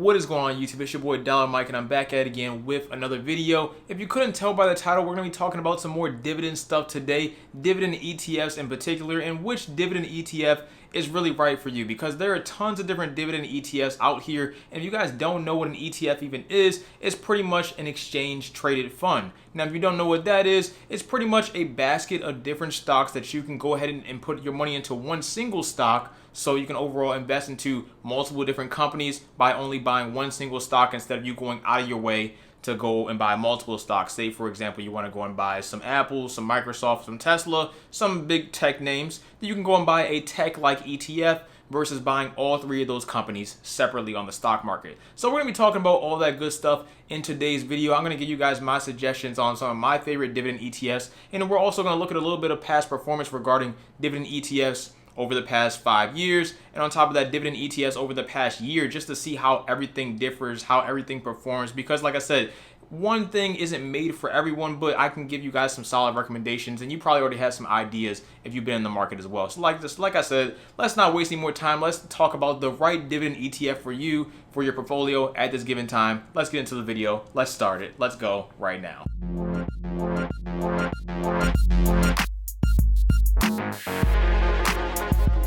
What is going on YouTube? It's your boy Dollar Mike and I'm back at it again with another video. If you couldn't tell by the title, we're going to be talking about some more dividend stuff today, dividend ETFs in particular, and which dividend ETF is really right for you, because there are tons of different dividend ETFs out here. And if you guys don't know what an ETF even is, it's pretty much an exchange traded fund. Now, if you don't know what that is, it's pretty much a basket of different stocks that you can go ahead and put your money into one single stock, so you can overall invest into multiple different companies by only buying one single stock instead of you going out of your way to go and buy multiple stocks. Say, for example, you want to go and buy some Apple, some Microsoft, some Tesla, some big tech names. Then you can go and buy a tech-like ETF versus buying all three of those companies separately on the stock market. So we're going to be talking about all that good stuff in today's video. I'm going to give you guys my suggestions on some of my favorite dividend ETFs, and we're also going to look at a little bit of past performance regarding dividend ETFs over the past 5 years, and on top of that, dividend ETFs over the past year, just to see how everything differs, how everything performs. Because like I said, one thing isn't made for everyone, but I can give you guys some solid recommendations, and you probably already have some ideas if you've been in the market as well. So like I said, let's not waste any more time. Let's talk about the right dividend ETF for you, for your portfolio at this given time. Let's get into the video. Let's start it. Let's go right now.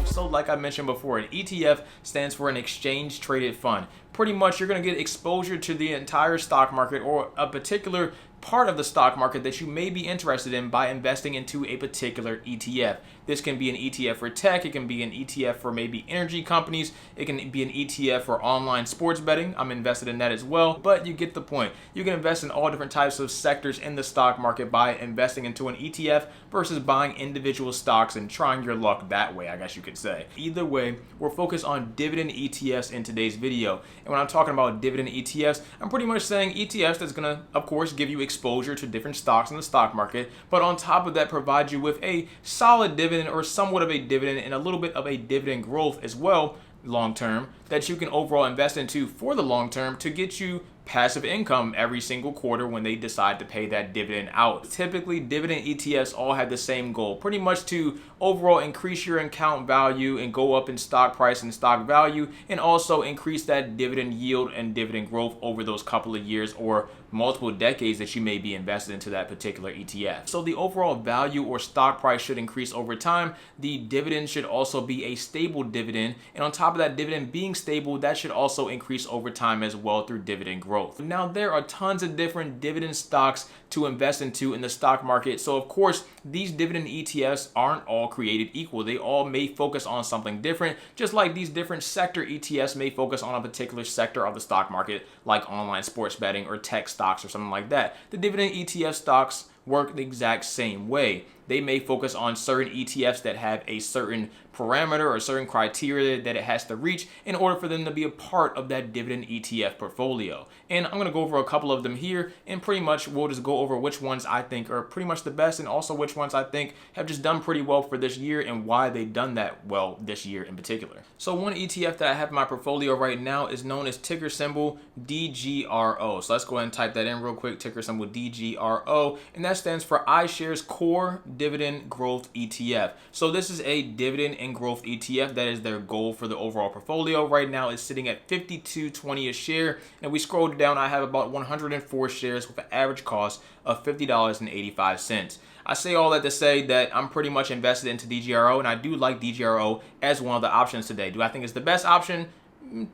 So like I mentioned before, an ETF stands for an exchange traded fund. Pretty much you're going to get exposure to the entire stock market or a particular part of the stock market that you may be interested in by investing into a particular ETF. This can be an ETF for tech, it can be an ETF for maybe energy companies, it can be an ETF for online sports betting. I'm invested in that as well, but you get the point. You can invest in all different types of sectors in the stock market by investing into an ETF versus buying individual stocks and trying your luck that way, I guess you could say. Either way, we're focused on dividend ETFs in today's video. And when I'm talking about dividend ETFs, I'm pretty much saying ETFs that's going to, of course, give you exposure to different stocks in the stock market, but on top of that, provide you with a solid dividend or somewhat of a dividend and a little bit of a dividend growth as well, long term, that you can overall invest into for the long term to get you passive income every single quarter when they decide to pay that dividend out. Typically, dividend ETFs all have the same goal, pretty much to overall increase your account value and go up in stock price and stock value, and also increase that dividend yield and dividend growth over those couple of years or multiple decades that you may be invested into that particular ETF. So the overall value or stock price should increase over time. The dividend should also be a stable dividend, and on top of that dividend being stable, that should also increase over time as well through dividend growth. Now, there are tons of different dividend stocks to invest into in the stock market. So of course, these dividend ETFs aren't all created equal. They all may focus on something different, just like these different sector ETFs may focus on a particular sector of the stock market, like online sports betting or tech stocks or something like that. The dividend ETF stocks work the exact same way. They may focus on certain ETFs that have a certain parameter or a certain criteria that it has to reach in order for them to be a part of that dividend ETF portfolio. And I'm going to go over a couple of them here, and pretty much we'll just go over which ones I think are pretty much the best, and also which ones I think have just done pretty well for this year and why they've done that well this year in particular. So one ETF that I have in my portfolio right now is known as ticker symbol DGRO. So let's go ahead and type that in real quick, ticker symbol DGRO, and that stands for iShares Core Dividend Growth ETF. So this is a dividend and growth ETF. That is their goal for the overall portfolio. Right now it's sitting at $52.20 a share, and we scroll down, I have about 104 shares with an average cost of $50.85. I say all that to say that I'm pretty much invested into DGRO, and I do like DGRO as one of the options today. Do I think it's the best option?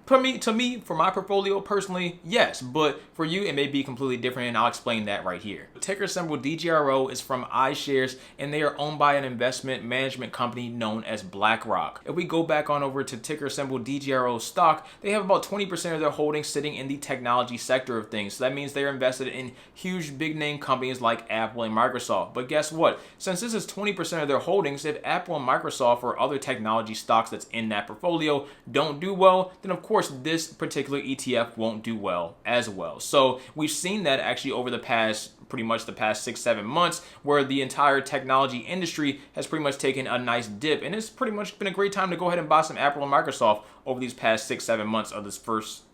To me, for my portfolio personally, yes, but for you, it may be completely different, and I'll explain that right here. Ticker symbol DGRO is from iShares, and they are owned by an investment management company known as BlackRock. If we go back on over to ticker symbol DGRO stock, they have about 20% of their holdings sitting in the technology sector of things. So that means they're invested in huge big name companies like Apple and Microsoft. But guess what? Since this is 20% of their holdings, if Apple and Microsoft or other technology stocks that's in that portfolio don't do well, then of course this particular ETF won't do well as well. So we've seen that actually over the past, pretty much the past 6-7 months, where the entire technology industry has pretty much taken a nice dip, and it's pretty much been a great time to go ahead and buy some Apple and Microsoft over these past 6-7 months of this first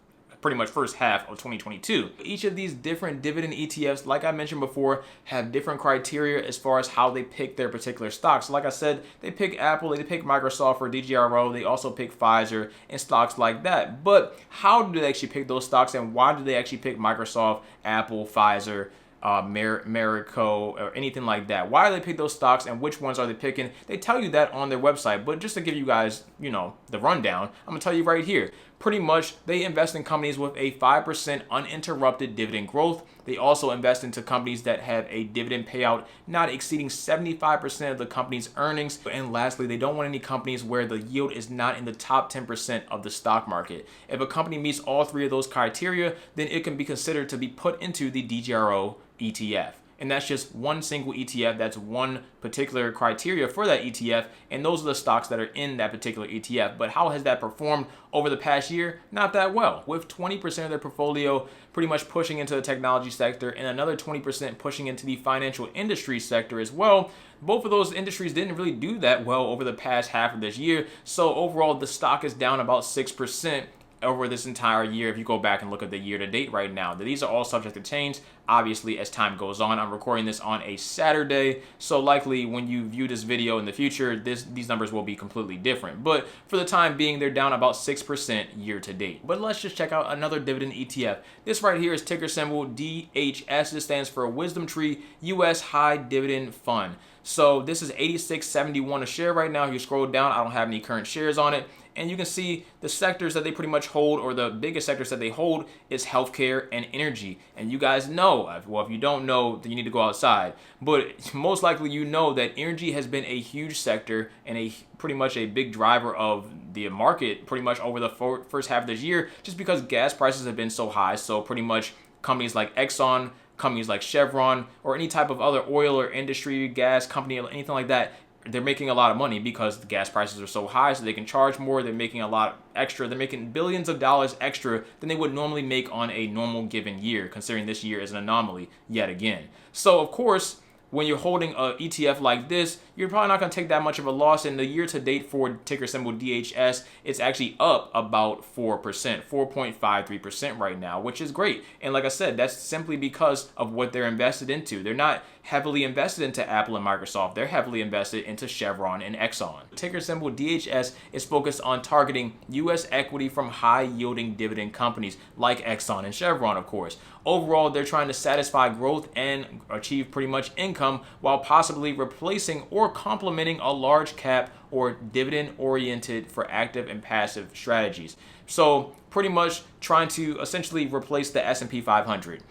pretty much first half of 2022. Each of these different dividend ETFs, like I mentioned before, have different criteria as far as how they pick their particular stocks. So like I said, they pick Apple, they pick Microsoft for DGRO, they also pick Pfizer and stocks like that. But how do they actually pick those stocks, and why do they actually pick Microsoft, Apple, Pfizer, Marico, or anything like that? Why do they pick those stocks, and which ones are they picking? They tell you that on their website, but just to give you guys, the rundown, I'm gonna tell you right here. Pretty much, they invest in companies with a 5% uninterrupted dividend growth. They also invest into companies that have a dividend payout not exceeding 75% of the company's earnings. And lastly, they don't want any companies where the yield is not in the top 10% of the stock market. If a company meets all three of those criteria, then it can be considered to be put into the DGRO ETF. And that's just one single ETF. That's one particular criteria for that ETF. And those are the stocks that are in that particular ETF. But how has that performed over the past year? Not that well, with 20% of their portfolio pretty much pushing into the technology sector and another 20% pushing into the financial industry sector as well. Both of those industries didn't really do that well over the past half of this year. So overall, the stock is down about 6% over this entire year if you go back and look at the year to date right now. These are all subject to change, obviously, as time goes on. I'm recording this on a Saturday, so likely when you view this video in the future, these numbers will be completely different. But for the time being, they're down about 6% year to date. But let's just check out another dividend ETF. This right here is ticker symbol DHS. This stands for Wisdom Tree US High Dividend Fund. So this is $86.71 a share right now. If you scroll down, I don't have any current shares on it. And you can see the sectors that they pretty much hold, or the biggest sectors that they hold, is healthcare and energy. And you guys know, well, if you don't know, then you need to go outside. But most likely you know that energy has been a huge sector and pretty much a big driver of the market pretty much over the first half of this year, just because gas prices have been so high. So pretty much companies like Exxon, companies like Chevron, or any type of other oil or industry, gas company, anything like that, they're making a lot of money because the gas prices are so high, so they can charge more. They're making a lot extra. They're making billions of dollars extra than they would normally make on a normal given year, considering this year is an anomaly yet again. So of course, when you're holding an ETF like this, you're probably not going to take that much of a loss. In the year to date for ticker symbol DHS, it's actually up about 4%, 4.53% right now, which is great. And like I said, that's simply because of what they're invested into. They're not heavily invested into Apple and Microsoft. They're heavily invested into Chevron and Exxon. Ticker symbol DHS is focused on targeting U.S. equity from high-yielding dividend companies like Exxon and Chevron, of course. Overall, they're trying to satisfy growth and achieve pretty much income while possibly replacing or complementing a large cap or dividend oriented for active and passive strategies. So pretty much trying to essentially replace the S&P 500.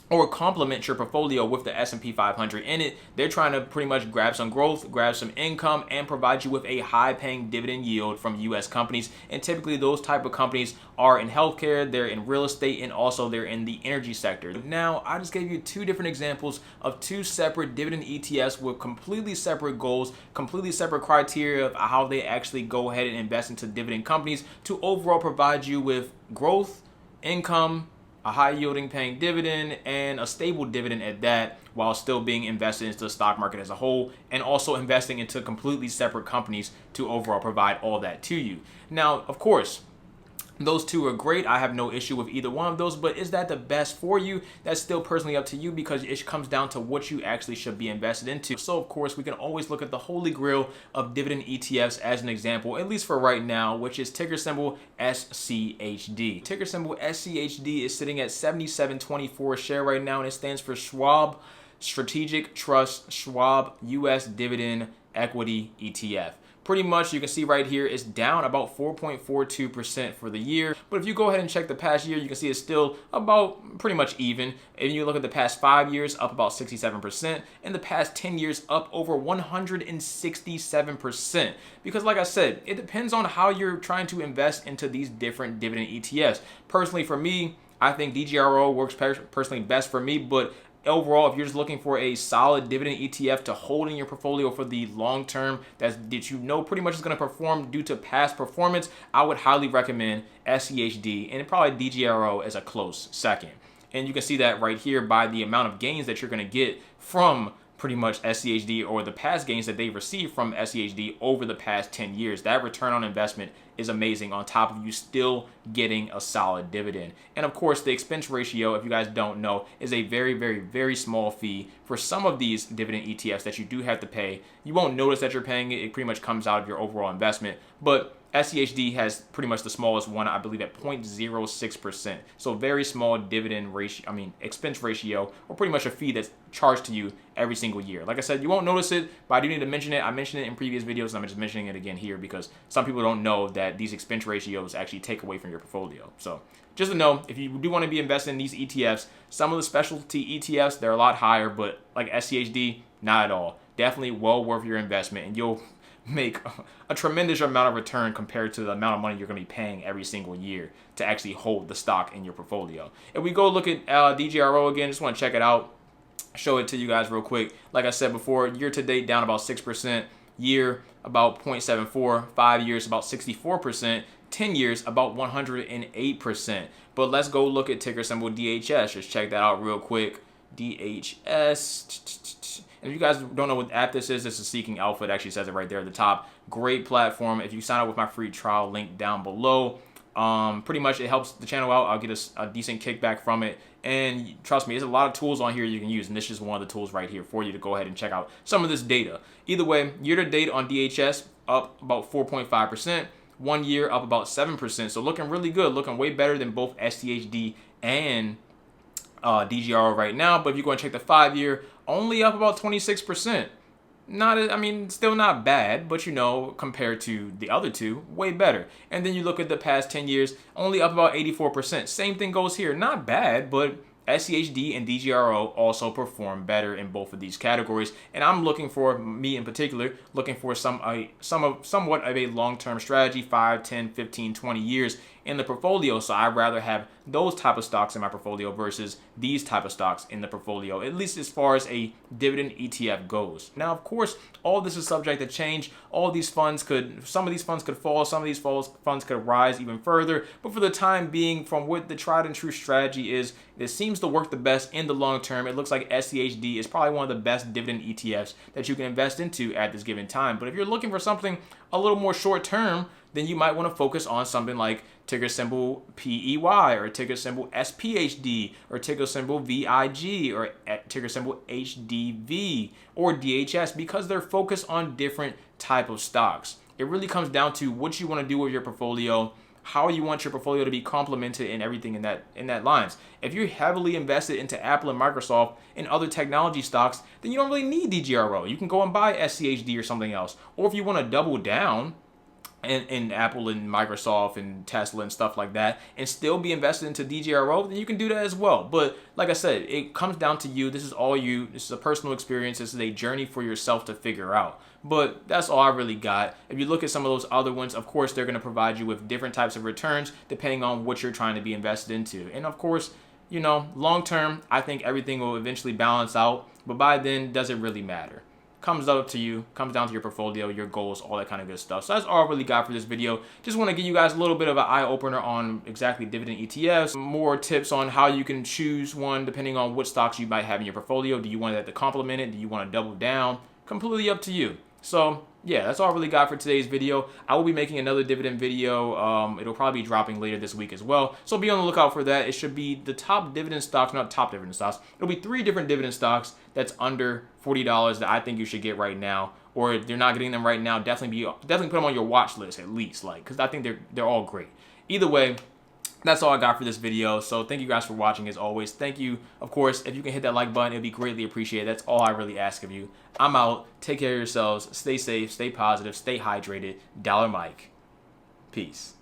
Or complement your portfolio with the S&P 500 in it. They're trying to pretty much grab some growth, grab some income, and provide you with a high-paying dividend yield from U.S. companies. And typically those type of companies are in healthcare, they're in real estate, and also they're in the energy sector. Now, I just gave you two different examples of two separate dividend ETFs with completely separate goals, completely separate criteria of how they actually go ahead and invest into dividend companies to overall provide you with growth, income, a high yielding paying dividend, and a stable dividend at that, while still being invested into the stock market as a whole, and also investing into completely separate companies to overall provide all that to you. Now, of course, those two are great. I have no issue with either one of those, but is that the best for you? That's still personally up to you, because it comes down to what you actually should be invested into. So of course, we can always look at the holy grail of dividend ETFs as an example, at least for right now, which is ticker symbol SCHD. Ticker symbol SCHD is sitting at 77.24 a share right now, and it stands for Schwab Strategic Trust Schwab US Dividend Equity ETF. Pretty much, you can see right here, it's down about 4.42% for the year. But if you go ahead and check the past year, you can see it's still about pretty much even. And you look at the past 5 years, up about 67%. And the past 10 years, up over 167%. Because like I said, it depends on how you're trying to invest into these different dividend ETFs. Personally, for me, I think DGRO works personally best for me, but overall, if you're just looking for a solid dividend ETF to hold in your portfolio for the long term, that you know pretty much is going to perform due to past performance, I would highly recommend SCHD and probably DGRO as a close second. And you can see that right here by the amount of gains that you're going to get from pretty much SCHD or the past gains that they've received from SCHD over the past 10 years. That return on investment is amazing, on top of you still getting a solid dividend. And of course, the expense ratio, if you guys don't know, is a very, very, very small fee for some of these dividend ETFs that you do have to pay. You won't notice that you're paying it. It pretty much comes out of your overall investment. But SCHD has pretty much the smallest one, I believe, at 0.06%. So very small dividend ratio, expense ratio, or pretty much a fee that's charged to you every single year. Like I said, you won't notice it, but I do need to mention it. I mentioned it in previous videos, and I'm just mentioning it again here because some people don't know that these expense ratios actually take away from your portfolio. So just to know, if you do want to be investing in these ETFs, some of the specialty ETFs, they're a lot higher, but like SCHD, not at all. Definitely well worth your investment, and you'll make a tremendous amount of return compared to the amount of money you're going to be paying every single year to actually hold the stock in your portfolio. If we go look at DGRO again, just want to check it out, show it to you guys real quick. Like I said before, year to date down about 6%, year about 0.74, 5 years about 64%, 10 years about 108%. But let's go look at ticker symbol DHS. Just check that out real quick. DHS. And if you guys don't know what app this is Seeking Alpha. It actually says it right there at the top. Great platform. If you sign up with my free trial, link down below. Pretty much it helps the channel out. I'll get a decent kickback from it. And trust me, there's a lot of tools on here you can use, and this is one of the tools right here for you to go ahead and check out some of this data. Either way, year to date on DHS up about 4.5%. 1 year up about 7%. So looking really good, looking way better than both SCHD and DGRO right now. But if you go and check the 5 year, only up about 26%. Still not bad, but compared to the other two, way better. And then you look at the past 10 years, only up about 84%. Same thing goes here. Not bad, but SCHD and DGRO also perform better in both of these categories. And I'm looking for, me in particular, looking for somewhat of a long-term strategy, 5, 10, 15, 20 years in the portfolio. So I'd rather have those type of stocks in my portfolio versus these type of stocks in the portfolio, at least as far as a dividend ETF goes. Now, of course, all this is subject to change. Some of these funds could fall, some of these funds could rise even further. But for the time being, from what the tried and true strategy is, it seems to work the best in the long term. It looks like SCHD is probably one of the best dividend ETFs that you can invest into at this given time. But if you're looking for something a little more short term, then you might want to focus on something like ticker symbol PEY or ticker symbol SPHD or ticker symbol VIG or ticker symbol HDV or DHS, because they're focused on different type of stocks. It really comes down to what you want to do with your portfolio, how you want your portfolio to be complemented, and everything in that lines. If you're heavily invested into Apple and Microsoft and other technology stocks, then you don't really need DGRO. You can go and buy SCHD or something else. Or if you want to double down in Apple and Microsoft and Tesla and stuff like that and still be invested into DGRO, then you can do that as well. But like I said, it comes down to you. This is all you. This is a personal experience. This is a journey for yourself to figure out. But that's all I really got. If you look at some of those other ones, of course, they're going to provide you with different types of returns depending on what you're trying to be invested into. And of course, long term, I think everything will eventually balance out. But by then, does it really matter? Comes up to you, comes down to your portfolio, your goals, all that kind of good stuff. So that's all I really got for this video. Just want to give you guys a little bit of an eye-opener on exactly dividend ETFs, more tips on how you can choose one depending on what stocks you might have in your portfolio. Do you want that to complement it? Do you want to double down? Completely up to you. So yeah, that's all I really got for today's video. I will be making another dividend video. It'll probably be dropping later this week as well. So be on the lookout for that. It should be the top dividend stocks, not top dividend stocks. It'll be 3 different dividend stocks that's under $40 that I think you should get right now. Or if you're not getting them right now, definitely put them on your watch list at least, because I think they're all great. Either way, that's all I got for this video. So thank you guys for watching as always. Thank you. Of course, if you can hit that like button, it'd be greatly appreciated. That's all I really ask of you. I'm out. Take care of yourselves. Stay safe. Stay positive. Stay hydrated. Dollar Mike. Peace.